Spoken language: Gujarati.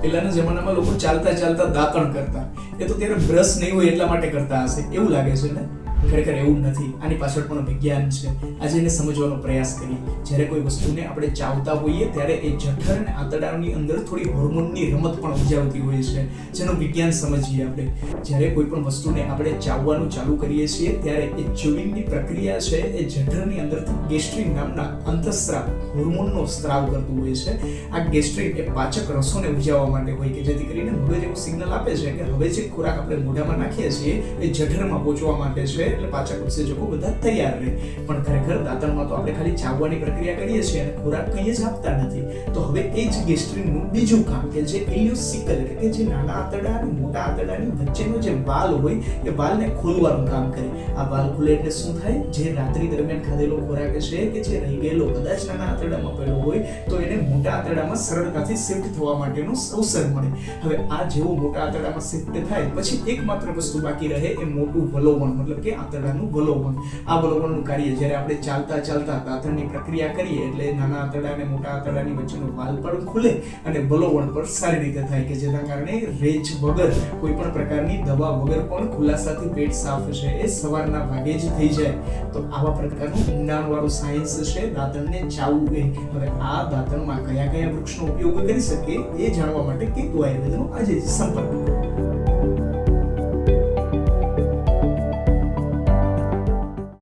પહેલાના જમાનામાં લોકો ચાલતા ચાલતા દાંતણ કરતા, એ તો ત્યારે બ્રશ નહીં હોય એટલા માટે કરતા હશે, એવું લાગે છે ને? ખરેખર એવું નથી. આની પાછળ પણ વિજ્ઞાન છે. આજે એને સમજવાનો પ્રયાસ કરીએ. જ્યારે કોઈ વસ્તુને આપણે ચાવતા હોઈએ ત્યારે એ જઠર અને આંતરડાની અંદર થોડી હોર્મોનની રમત પણ ઉપજાવતી હોય છે, જેનું વિજ્ઞાન સમજીએ આપણે. જ્યારે કોઈ પણ વસ્તુને આપણે ચાવવાનું ચાલુ કરીએ છીએ ત્યારે એ ચ્યુઇંગની પ્રક્રિયા છે એ જઠરની અંદરથી ગેસ્ટ્રિન નામના અંતઃસ્રાવ હોર્મોનનો સ્ત્રાવ કરતું હોય છે. આ ગેસ્ટ્રિન એ પાચક રસોને ઉપજાવવા માટે હોય કે જેથી કરીને મગજ એવું સિગ્નલ આપે છે કે હવે જે ખોરાક આપણે મોઢામાં નાખીએ છીએ એ જઠરમાં પહોંચવા માટે છે, એટલે પાચક ઉત્સેચકો બધા તૈયાર રહે. પણ ખરેખર દાંતણમાં તો આપણે ખાલી ચાવવાની પ્રક્રિયા કરીએ છીએ અને ખોરાક કંઈ જ આપતા નથી. તો હવે એ જ ગેસ્ટ્રિનનું બીજું કામ કે જે ઇલિયોસિકલ એટલે કે જે નાના આંતરડા અને મોટા આંતરડાની વચ્ચેનો જે વાલ હોય એ વાલને ખોલવાનું કામ કરે. આ વાલ ખુલે એટલે શું થાય? જે રાત્રિ દરમિયાન ખાધેલો ખોરાક છે કે જે રહી ગયેલો કદાચ નાના આંતરડામાં પડ્યો હોય તો એને મોટા આંતરડામાં સરળતાથી શિફ્ટ થવા માટેનો અવસર મળે. હવે આ જેવો મોટા આંતરડામાં શિફ્ટ થાય પછી એકમાત્ર વસ્તુ બાકી રહે એ મોટું વલોવણ, મતલબ કે આંતરડાનું વલોવણ. આ વલોવણનું કાર્ય જ્યારે આપણે ચાલતા ચાલતા દાંતણની પ્રક્રિયા કરીએ એટલે નાના આંતરડા અને મોટા આંતરડાની વચ્ચેનો વાલ પણ ખુલે અને વલોવણ પર સારી રીતે થાય કે જેના કારણે રેજ વગર કોઈ પણ પ્રકારની દવા વગર પણ ખુલાસાથી પેટ સાફ છે એ સવારના ભાગે જ થઈ જાય. તો આવા પ્રકારનું ઊંડાણવાળું સાયન્સ છે દાંતણને ચાવવું એ. હવે આ દાંતણમાં કયા કયા વૃક્ષનો ઉપયોગ કરી શકે એ જાણવા માટે કેતુ આયુર્વેદનો આજે સંપર્ક કરો.